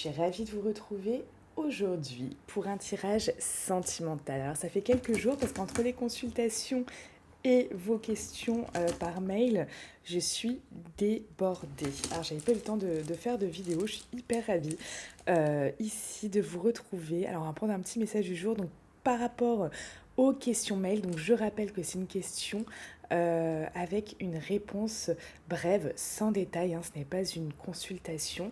suis ravie de vous retrouver aujourd'hui pour un tirage sentimental. Alors ça fait quelques jours parce qu'entre les consultations et vos questions par mail, je suis débordée. Alors j'avais pas eu le temps de faire de vidéo, je suis hyper ravie ici de vous retrouver. Alors on va prendre un petit message du jour. Donc par rapport aux questions mail, donc je rappelle que c'est une question avec une réponse brève, sans détail, ce n'est pas une consultation.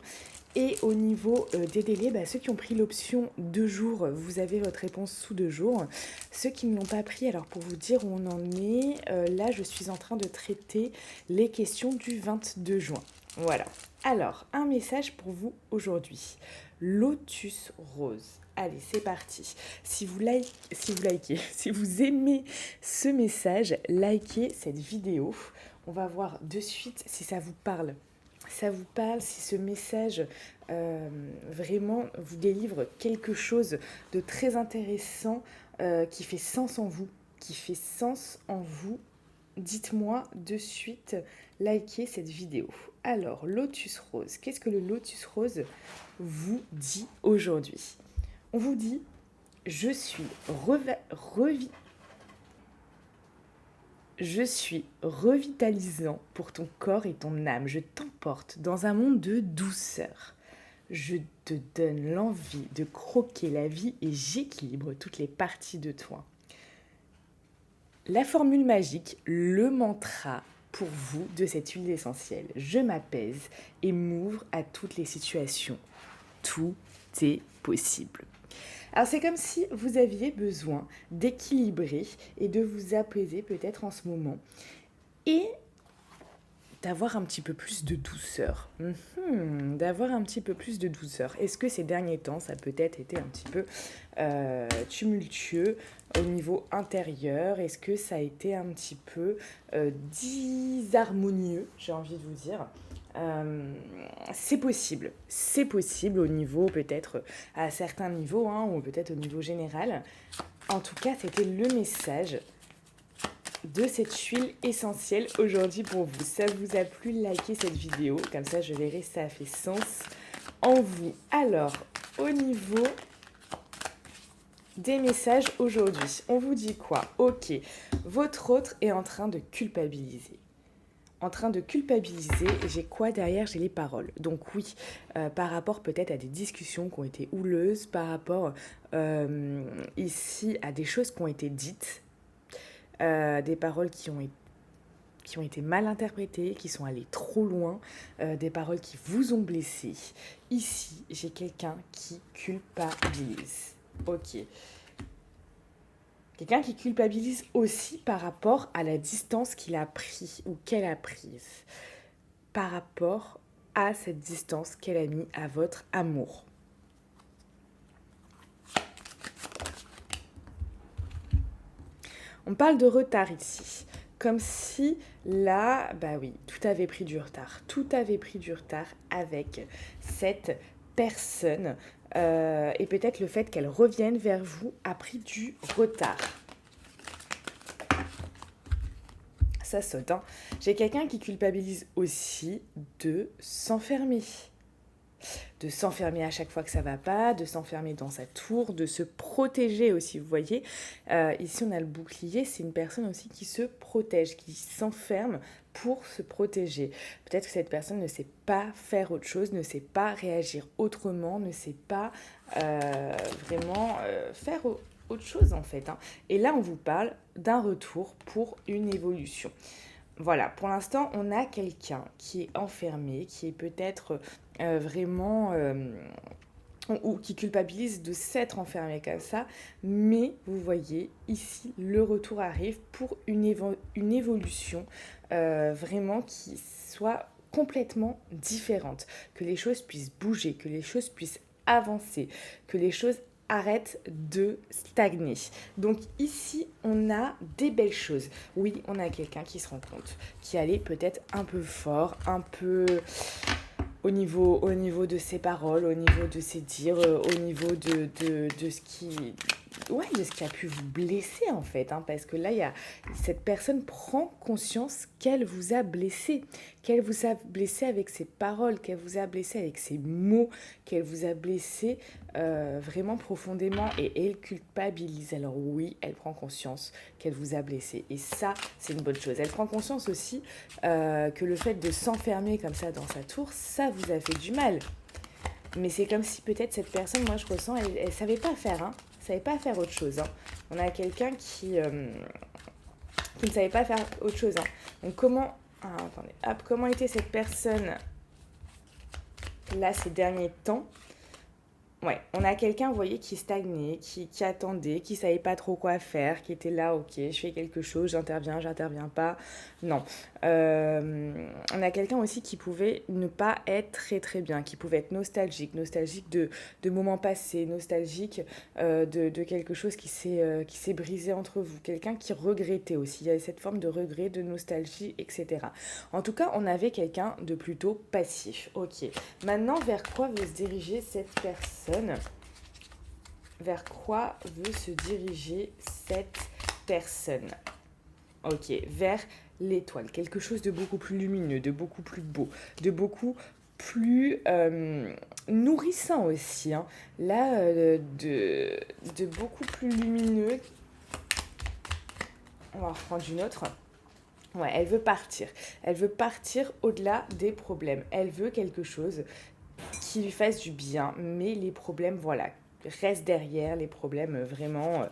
Et au niveau des délais, ceux qui ont pris l'option 2 jours, vous avez votre réponse sous 2 jours. Ceux qui ne l'ont pas pris, alors pour vous dire où on en est, là je suis en train de traiter les questions du 22 juin. Voilà. Alors, un message pour vous aujourd'hui. Lotus rose. Allez, c'est parti. Si vous likez, si vous aimez ce message, likez cette vidéo. On va voir de suite si ça vous parle. Si ce message vraiment vous délivre quelque chose de très intéressant qui fait sens en vous, dites-moi de suite, likez cette vidéo. Alors, Lotus Rose, qu'est-ce que le Lotus Rose vous dit aujourd'hui ? On vous dit, je suis revitalisant pour ton corps et ton âme. Je t'emporte dans un monde de douceur. Je te donne l'envie de croquer la vie et j'équilibre toutes les parties de toi. La formule magique, le mantra pour vous de cette huile essentielle. Je m'apaise et m'ouvre à toutes les situations. Tout est possible. Alors c'est comme si vous aviez besoin d'équilibrer et de vous apaiser peut-être en ce moment et d'avoir un petit peu plus de douceur. D'avoir un petit peu plus de douceur. Est-ce que ces derniers temps, ça a peut-être été un petit peu tumultueux au niveau intérieur ? Est-ce que ça a été un petit peu disharmonieux, j'ai envie de vous dire ? C'est possible au niveau peut-être à certains niveaux ou peut-être au niveau général. En tout cas, c'était le message de cette huile essentielle aujourd'hui pour vous. Ça vous a plu, likez cette vidéo, comme ça je verrai si ça a fait sens en vous. Alors, au niveau des messages aujourd'hui, on vous dit quoi ? Ok, votre autre est en train de culpabiliser. J'ai quoi derrière ? J'ai les paroles. Donc oui, par rapport peut-être à des discussions qui ont été houleuses, par rapport ici à des choses qui ont été dites, des paroles qui ont été mal interprétées, qui sont allées trop loin, des paroles qui vous ont blessé. Ici, j'ai quelqu'un qui culpabilise. Ok. Quelqu'un qui culpabilise aussi par rapport à la distance qu'il a prise ou qu'elle a prise. Par rapport à cette distance qu'elle a mis à votre amour. On parle de retard ici. Comme si là, tout avait pris du retard. Tout avait pris du retard avec cette personne. Et peut-être le fait qu'elle revienne vers vous a pris du retard. Ça saute, J'ai quelqu'un qui culpabilise aussi de s'enfermer. De s'enfermer à chaque fois que ça va pas, de s'enfermer dans sa tour, de se protéger aussi, vous voyez. Ici, on a le bouclier, c'est une personne aussi qui se protège, qui s'enferme pour se protéger. Peut-être que cette personne ne sait pas faire autre chose, ne sait pas réagir autrement, ne sait pas vraiment faire autre chose en fait. Et là, on vous parle d'un retour pour une évolution. Voilà, pour l'instant, on a quelqu'un qui est enfermé, qui est peut-être vraiment... ou qui culpabilise de s'être enfermé comme ça. Mais vous voyez, ici, le retour arrive pour une évolution vraiment qui soit complètement différente. Que les choses puissent bouger, que les choses puissent avancer, que les choses arrête de stagner. Donc ici, on a des belles choses. Oui, on a quelqu'un qui se rend compte, qui allait peut-être un peu fort, un peu au niveau de ses paroles, au niveau de ses dires, au niveau de ce qui ouais, de ce qui a pu vous blesser en fait, hein, parce que là, cette personne prend conscience qu'elle vous a blessé, avec ses paroles, qu'elle vous a blessé avec ses mots, qu'elle vous a blessé vraiment profondément et elle culpabilise. Alors oui, elle prend conscience qu'elle vous a blessé et ça, c'est une bonne chose. Elle prend conscience aussi que le fait de s'enfermer comme ça dans sa tour, ça vous a fait du mal. Mais c'est comme si peut-être cette personne, moi je ressens, elle savait pas faire, hein. Elle savait pas faire autre chose, hein. On a quelqu'un qui ne savait pas faire autre chose, hein. Donc comment était cette personne là ces derniers temps? Ouais, on a quelqu'un, vous voyez, qui stagnait, qui attendait, qui savait pas trop quoi faire, qui était là, ok, je fais quelque chose, j'interviens pas. Non. On a quelqu'un aussi qui pouvait ne pas être très très bien, qui pouvait être nostalgique de moments passés, nostalgique de quelque chose qui s'est brisé entre vous. Quelqu'un qui regrettait aussi. Il y avait cette forme de regret, de nostalgie, etc. En tout cas, on avait quelqu'un de plutôt passif. Ok. Maintenant, vers quoi veut se diriger cette personne? Vers quoi veut se diriger cette personne? Ok, vers l'étoile. Quelque chose de beaucoup plus lumineux, de beaucoup plus beau, de beaucoup plus nourrissant aussi. Hein. Là, de beaucoup plus lumineux. On va reprendre une autre. Ouais, elle veut partir. Elle veut partir au-delà des problèmes. Elle veut quelque chose qui lui fasse du bien, mais les problèmes, voilà, restent derrière. Les problèmes vraiment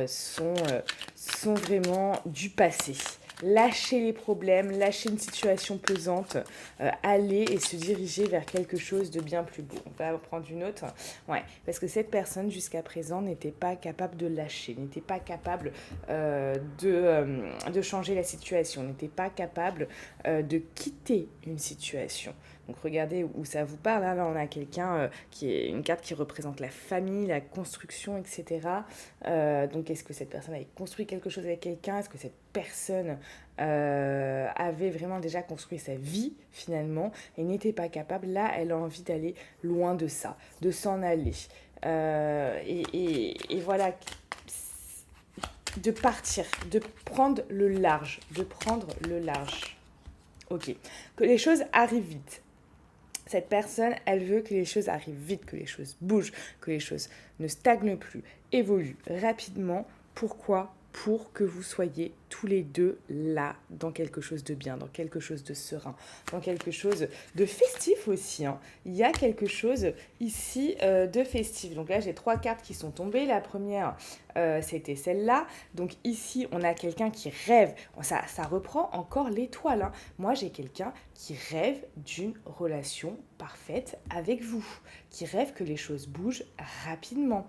sont vraiment du passé. Lâcher les problèmes, lâcher une situation pesante, aller et se diriger vers quelque chose de bien plus beau. On va prendre une autre. Ouais, parce que cette personne, jusqu'à présent, n'était pas capable de lâcher, n'était pas capable de changer la situation, n'était pas capable de quitter une situation. Donc regardez où ça vous parle. Là on a quelqu'un qui est une carte qui représente la famille, la construction, etc. Donc est-ce que cette personne avait construit quelque chose avec quelqu'un? Est-ce que cette personne avait vraiment déjà construit sa vie finalement et n'était pas capable? Là, elle a envie d'aller loin de ça, de s'en aller. Et voilà, de partir, de prendre le large, Ok, que les choses arrivent vite. Cette personne, elle veut que les choses arrivent vite, que les choses bougent, que les choses ne stagnent plus, évoluent rapidement. Pourquoi? Pour que vous soyez tous les deux là, dans quelque chose de bien, dans quelque chose de serein, dans quelque chose de festif aussi. Hein. Il y a quelque chose ici de festif. Donc là, j'ai 3 cartes qui sont tombées. La première, c'était celle-là. Donc ici, on a quelqu'un qui rêve. Ça reprend encore l'étoile. Hein. Moi, j'ai quelqu'un qui rêve d'une relation parfaite avec vous, qui rêve que les choses bougent rapidement.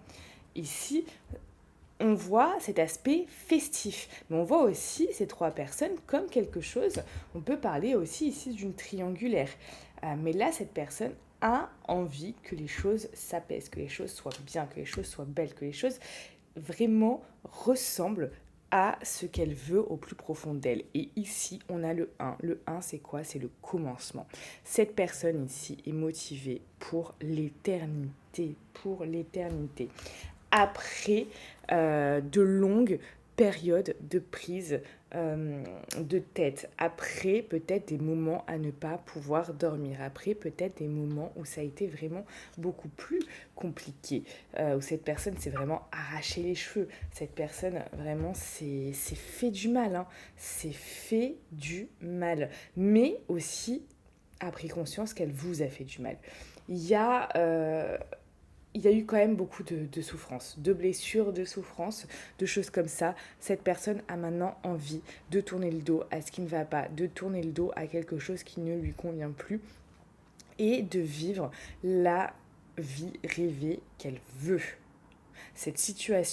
Ici, on voit cet aspect festif, mais on voit aussi ces 3 personnes comme quelque chose, on peut parler aussi ici d'une triangulaire. Mais là, cette personne a envie que les choses s'apaisent, que les choses soient bien, que les choses soient belles, que les choses vraiment ressemblent à ce qu'elle veut au plus profond d'elle. Et ici, on a le 1. Le 1, c'est quoi? C'est le commencement. Cette personne ici est motivée pour l'éternité, après de longues périodes de prise de tête, après peut-être des moments à ne pas pouvoir dormir, après peut-être des moments où ça a été vraiment beaucoup plus compliqué, où cette personne s'est vraiment arraché les cheveux, cette personne vraiment s'est fait du mal, hein, s'est fait du mal, mais aussi a pris conscience qu'elle vous a fait du mal. Il y a eu quand même beaucoup de souffrances, de blessures, de souffrances, de choses comme ça. Cette personne a maintenant envie de tourner le dos à ce qui ne va pas, de tourner le dos à quelque chose qui ne lui convient plus et de vivre la vie rêvée qu'elle veut. Cette situation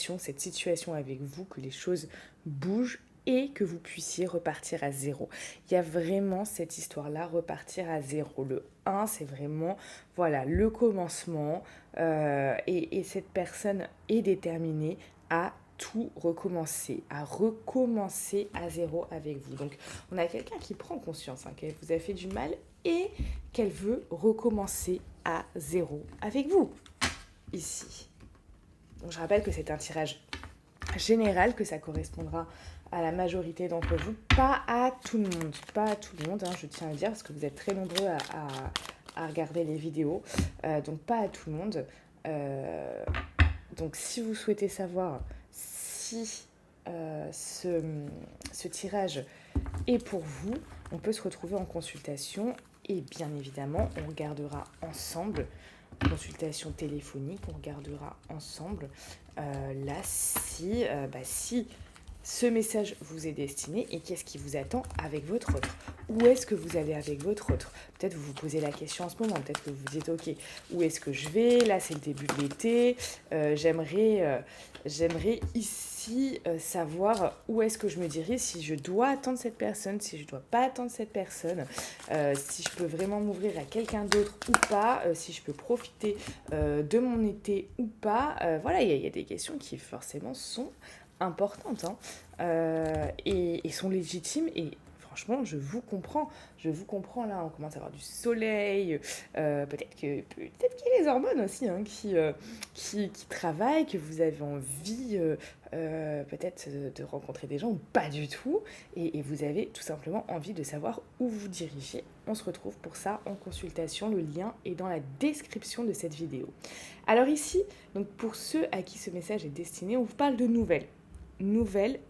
avec vous, que les choses bougent et que vous puissiez repartir à zéro. Il y a vraiment cette histoire-là, repartir à zéro. Le 1, c'est vraiment voilà, le commencement et cette personne est déterminée à tout recommencer, à zéro avec vous. Donc, on a quelqu'un qui prend conscience qu'elle vous a fait du mal et qu'elle veut recommencer à zéro avec vous, ici. Donc, je rappelle que c'est un tirage général, que ça correspondra à la majorité d'entre vous, pas à tout le monde, pas à tout le monde, hein, je tiens à le dire, parce que vous êtes très nombreux à regarder les vidéos, donc pas à tout le monde. Donc si vous souhaitez savoir si ce tirage est pour vous, on peut se retrouver en consultation et bien évidemment, on regardera ensemble, consultation téléphonique, on regardera ensemble là si ce message vous est destiné et qu'est-ce qui vous attend avec votre autre. Où est-ce que vous allez avec votre autre? Peut-être vous vous posez la question en ce moment, peut-être que vous vous dites ok, où est-ce que je vais? Là c'est le début de l'été, j'aimerais ici savoir où est-ce que je me dirige, si je dois attendre cette personne, si je ne dois pas attendre cette personne, si je peux vraiment m'ouvrir à quelqu'un d'autre ou pas, si je peux profiter de mon été ou pas. Voilà, il y a des questions qui forcément sont importantes et sont légitimes et franchement je vous comprends là, on commence à avoir du soleil, peut-être qu'il y a les hormones aussi qui travaillent, que vous avez envie peut-être de rencontrer des gens ou pas du tout et vous avez tout simplement envie de savoir où vous dirigez. On se retrouve pour ça en consultation, le lien est dans la description de cette vidéo. Alors ici, donc pour ceux à qui ce message est destiné, on vous parle de nouvelles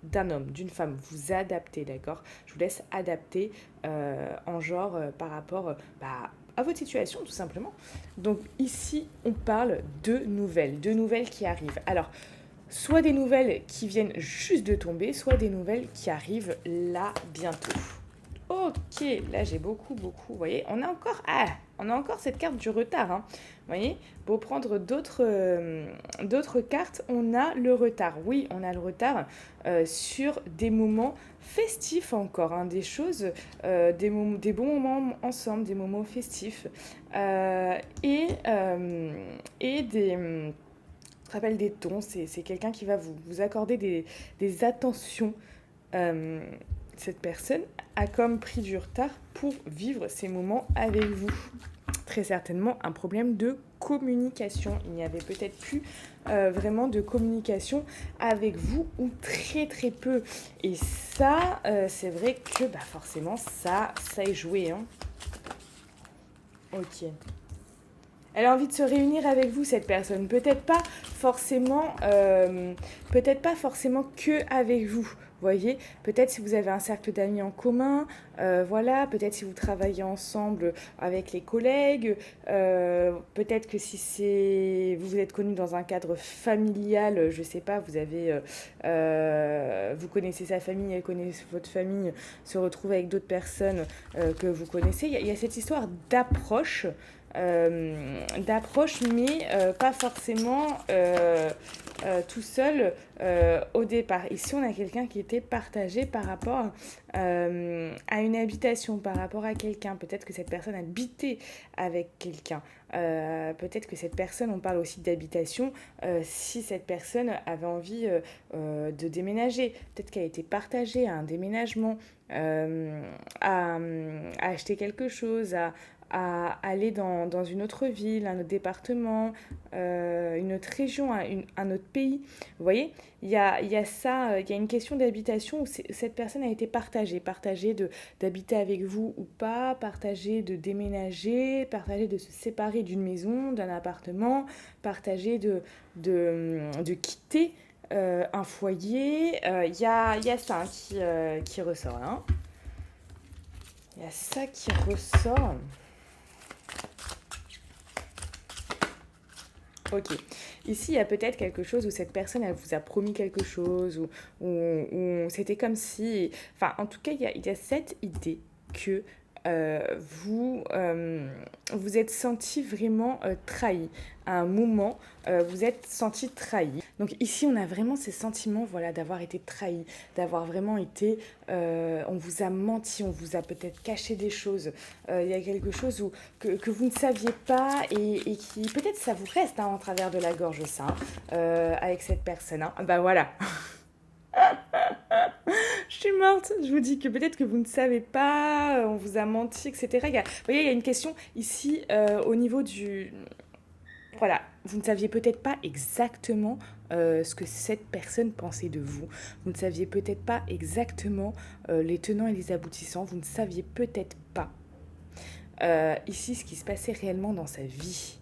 d'un homme, d'une femme. Vous adaptez, d'accord? Je vous laisse adapter en genre par rapport à votre situation, tout simplement. Donc ici, on parle de nouvelles qui arrivent. Alors, soit des nouvelles qui viennent juste de tomber, soit des nouvelles qui arrivent là bientôt. Ok, là j'ai beaucoup, vous voyez, on a encore cette carte du retard, hein. Vous voyez, pour prendre d'autres cartes, on a le retard. Oui, on a le retard sur des moments festifs encore, hein, des choses, des bons moments ensemble, des moments festifs et des... Je rappelle des tons, c'est quelqu'un qui va vous accorder des attentions. Cette personne a comme pris du retard pour vivre ces moments avec vous. Très certainement un problème de communication. Il n'y avait peut-être plus vraiment de communication avec vous ou très très peu. Et ça, c'est vrai que forcément, ça est joué. Hein. Ok. Elle a envie de se réunir avec vous, cette personne. Peut-être pas forcément que avec vous. Voyez, peut-être si vous avez un cercle d'amis en commun, voilà, peut-être si vous travaillez ensemble avec les collègues, peut-être que si vous êtes connus dans un cadre familial, je sais pas, vous connaissez sa famille, elle connaît votre famille, se retrouve avec d'autres personnes que vous connaissez. Il y a cette histoire d'approche, mais pas forcément tout seul au départ. Ici, on a quelqu'un qui était partagé par rapport à une habitation, par rapport à quelqu'un. Peut-être que cette personne habitait avec quelqu'un. Peut-être que cette personne, on parle aussi d'habitation, si cette personne avait envie de déménager. Peut-être qu'elle a été partagée à un déménagement, à acheter quelque chose, à aller dans une autre ville, un autre département, une autre région, un autre pays. Vous voyez, il y a ça, il y a une question d'habitation où cette personne a été partagée d'habiter avec vous ou pas, partagée de déménager, partagée de se séparer d'une maison, d'un appartement, partagée de quitter un foyer. Il y a ça qui ressort. Hein. Il y a ça qui ressort. Ok. Ici, il y a peut-être quelque chose où cette personne, elle vous a promis quelque chose, ou c'était comme si... Enfin, en tout cas, il y a cette idée que vous êtes senti vraiment trahi. À un moment, vous êtes senti trahi. Donc ici, on a vraiment ces sentiments d'avoir été trahi, d'avoir vraiment été... on vous a menti, on vous a peut-être caché des choses. Il y a quelque chose que vous ne saviez pas et qui... Peut-être ça vous reste en travers de la gorge, ça, avec cette personne. Hein. Bah voilà. Je suis morte. Je vous dis que peut-être que vous ne savez pas, on vous a menti, etc. Vous voyez, il y a une question ici au niveau du... Voilà, vous ne saviez peut-être pas exactement ce que cette personne pensait de vous. Vous ne saviez peut-être pas exactement les tenants et les aboutissants. Vous ne saviez peut-être pas ici ce qui se passait réellement dans sa vie.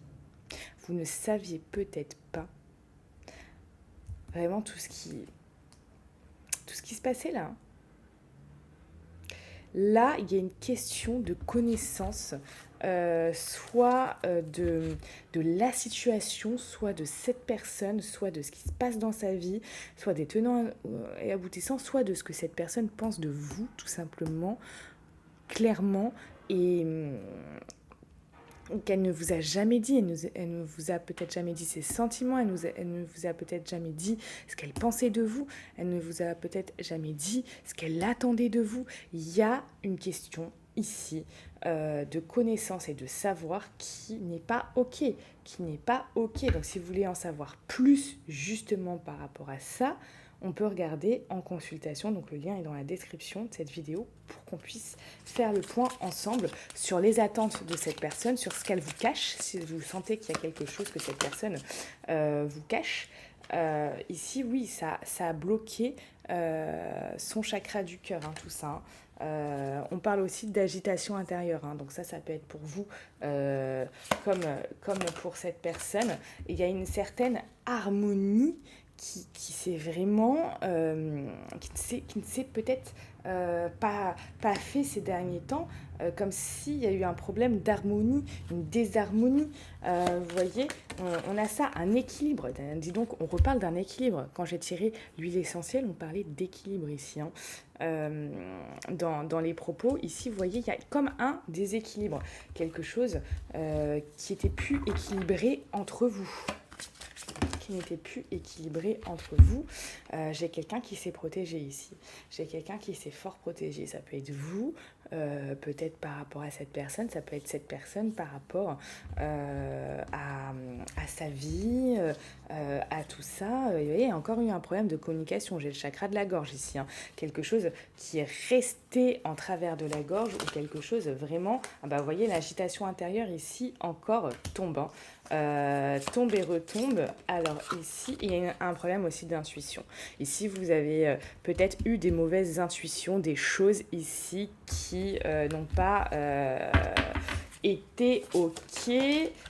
Vous ne saviez peut-être pas vraiment tout ce qui se passait là. Là, il y a une question de connaissance, soit de la situation, soit de cette personne, soit de ce qui se passe dans sa vie, soit des tenants et aboutissants, soit de ce que cette personne pense de vous, tout simplement, clairement, et qu'elle ne vous a jamais dit, elle ne vous a peut-être jamais dit ses sentiments, elle ne vous a peut-être jamais dit ce qu'elle pensait de vous, elle ne vous a peut-être jamais dit ce qu'elle attendait de vous. Il y a une question ici de connaissance et de savoir qui n'est pas OK, Donc si vous voulez en savoir plus justement par rapport à ça, on peut regarder en consultation, donc le lien est dans la description de cette vidéo pour qu'on puisse faire le point ensemble sur les attentes de cette personne, sur ce qu'elle vous cache, si vous sentez qu'il y a quelque chose que cette personne vous cache. Ici, oui, ça a bloqué son chakra du cœur, tout ça. On parle aussi d'agitation intérieure, donc ça peut être pour vous comme pour cette personne. Il y a une certaine harmonie qui s'est vraiment, qui ne s'est peut-être pas fait ces derniers temps, comme s'il y a eu un problème d'harmonie, une désharmonie. Vous voyez, on a ça, un équilibre. Dis donc, on reparle d'un équilibre. Quand j'ai tiré l'huile essentielle, on parlait d'équilibre ici. Dans les propos, ici, vous voyez, il y a comme un déséquilibre, quelque chose qui était plus équilibré entre vous. N'était plus équilibré entre vous. J'ai quelqu'un qui s'est protégé ici. J'ai quelqu'un qui s'est fort protégé. Ça peut être vous, peut-être par rapport à cette personne. Ça peut être cette personne par rapport à sa vie, à tout ça. Vous voyez, il y a encore eu un problème de communication. J'ai le chakra de la gorge ici. Quelque chose qui est resté en travers de la gorge ou quelque chose vraiment... vous voyez, l'agitation intérieure ici encore tombe. Tombe et retombe. Alors ici, il y a un problème aussi d'intuition. Ici, vous avez peut-être eu des mauvaises intuitions, des choses ici qui n'ont pas été OK.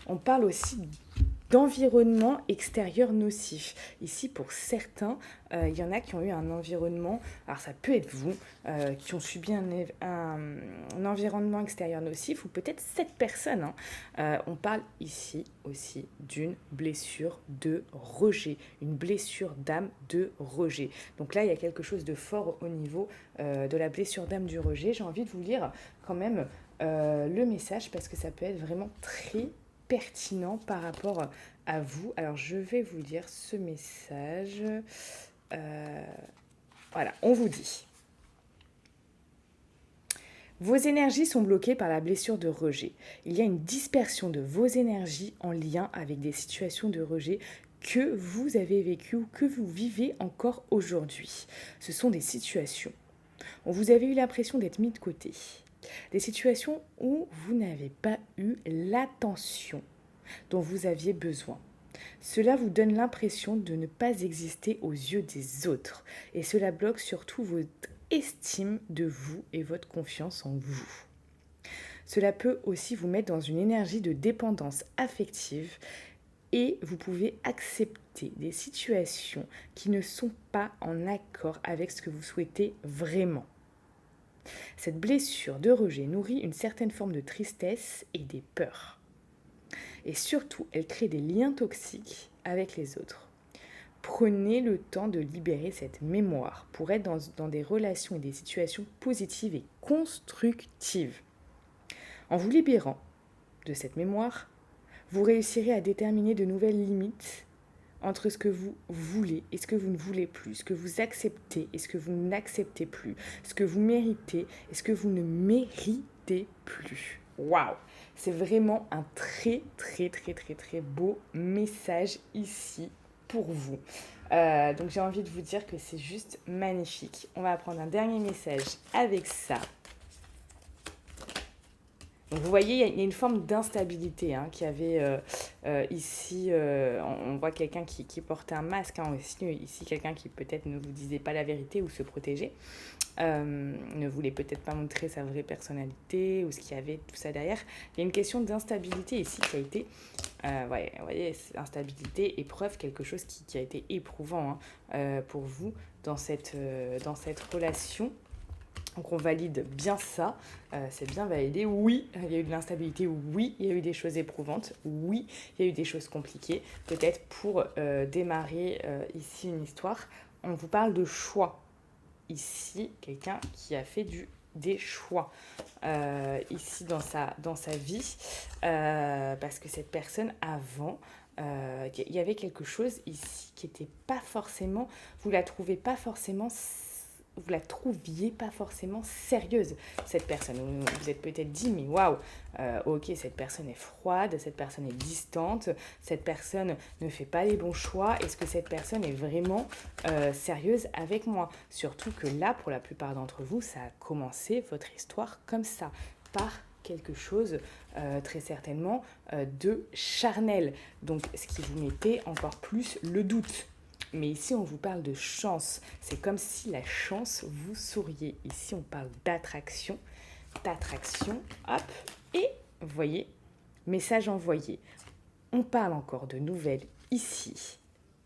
On parle aussi d'environnement extérieur nocif. Ici, pour certains, il y en a qui ont eu un environnement, alors ça peut être vous, qui ont subi un environnement extérieur nocif, ou peut-être cette personne. On parle ici aussi d'une blessure de rejet, une blessure d'âme de rejet. Donc là, il y a quelque chose de fort au niveau de la blessure d'âme du rejet. J'ai envie de vous lire quand même le message, parce que ça peut être vraiment très pertinent par rapport à vous. Alors, je vais vous lire ce message. Voilà, on vous dit. Vos énergies sont bloquées par la blessure de rejet. Il y a une dispersion de vos énergies en lien avec des situations de rejet que vous avez vécues ou que vous vivez encore aujourd'hui. Ce sont des situations où vous avez eu l'impression d'être mis de côté. Des situations où vous n'avez pas eu l'attention dont vous aviez besoin. Cela vous donne l'impression de ne pas exister aux yeux des autres et cela bloque surtout votre estime de vous et votre confiance en vous. Cela peut aussi vous mettre dans une énergie de dépendance affective et vous pouvez accepter des situations qui ne sont pas en accord avec ce que vous souhaitez vraiment. Cette blessure de rejet nourrit une certaine forme de tristesse et des peurs. Et surtout, elle crée des liens toxiques avec les autres. Prenez le temps de libérer cette mémoire pour être dans des relations et des situations positives et constructives. En vous libérant de cette mémoire, vous réussirez à déterminer de nouvelles limites entre ce que vous voulez et ce que vous ne voulez plus, ce que vous acceptez et ce que vous n'acceptez plus, ce que vous méritez et ce que vous ne méritez plus. Waouh! C'est vraiment un très beau message ici pour vous. Donc j'ai envie de vous dire que c'est juste magnifique. On va prendre un dernier message avec ça. Donc vous voyez, il y a une forme d'instabilité qu'il y avait ici. On voit quelqu'un qui portait un masque, aussi, ici quelqu'un qui peut-être ne vous disait pas la vérité ou se protégeait, ne voulait peut-être pas montrer sa vraie personnalité ou ce qu'il y avait, tout ça derrière. Il y a une question d'instabilité ici qui a été, ouais, vous voyez, instabilité, épreuve, quelque chose qui a été éprouvant pour vous dans cette relation. Donc on valide bien ça, c'est bien validé. Oui, il y a eu de l'instabilité, oui, il y a eu des choses éprouvantes, oui, il y a eu des choses compliquées. Peut-être pour démarrer ici une histoire, on vous parle de choix. Ici, quelqu'un qui a fait des choix ici dans sa vie, parce que cette personne avant, il y avait quelque chose ici qui n'était pas forcément, vous la trouviez pas forcément sérieuse, cette personne. Vous êtes peut-être dit, mais waouh, ok, cette personne est froide, cette personne est distante, cette personne ne fait pas les bons choix. Est-ce que cette personne est vraiment sérieuse avec moi? Surtout que là, pour la plupart d'entre vous, ça a commencé votre histoire comme ça, par quelque chose très certainement de charnel. Donc, ce qui vous mettait encore plus le doute. Mais ici, on vous parle de chance. C'est comme si la chance vous souriait. Ici, on parle d'attraction. Hop. Et, vous voyez, message envoyé. On parle encore de nouvelles ici.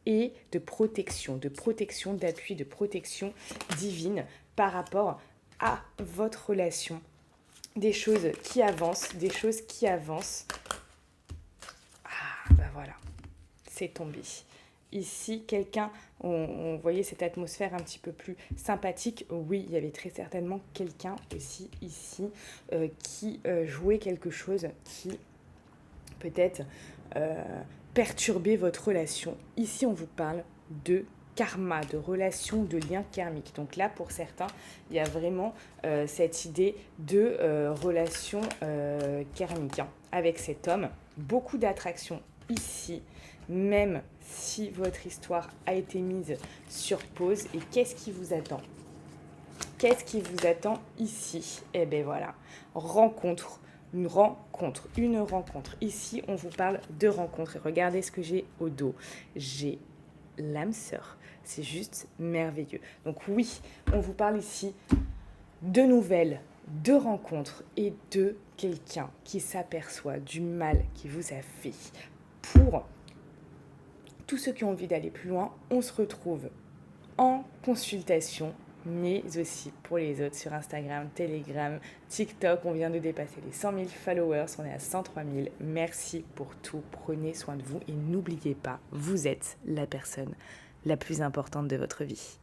Et de protection, d'appui, de protection divine par rapport à votre relation. Des choses qui avancent. Ah, ben voilà, c'est tombé. Ici, quelqu'un, on voyait cette atmosphère un petit peu plus sympathique. Oui, il y avait très certainement quelqu'un aussi ici qui jouait quelque chose qui peut-être perturbait votre relation. Ici, on vous parle de karma, de relation, de lien karmique. Donc là, pour certains, il y a vraiment cette idée de relation karmique avec cet homme. Beaucoup d'attraction ici, même si votre histoire a été mise sur pause. Et qu'est-ce qui vous attend? Qu'est-ce qui vous attend ici? Eh bien voilà, une rencontre. Ici, on vous parle de rencontre. Et regardez ce que j'ai au dos. J'ai l'âme sœur. C'est juste merveilleux. Donc oui, on vous parle ici de nouvelles, de rencontres et de quelqu'un qui s'aperçoit du mal qui vous a fait. Pour tous ceux qui ont envie d'aller plus loin, on se retrouve en consultation, mais aussi pour les autres sur Instagram, Telegram, TikTok. On vient de dépasser les 100 000 followers, on est à 103 000. Merci pour tout, prenez soin de vous et n'oubliez pas, vous êtes la personne la plus importante de votre vie.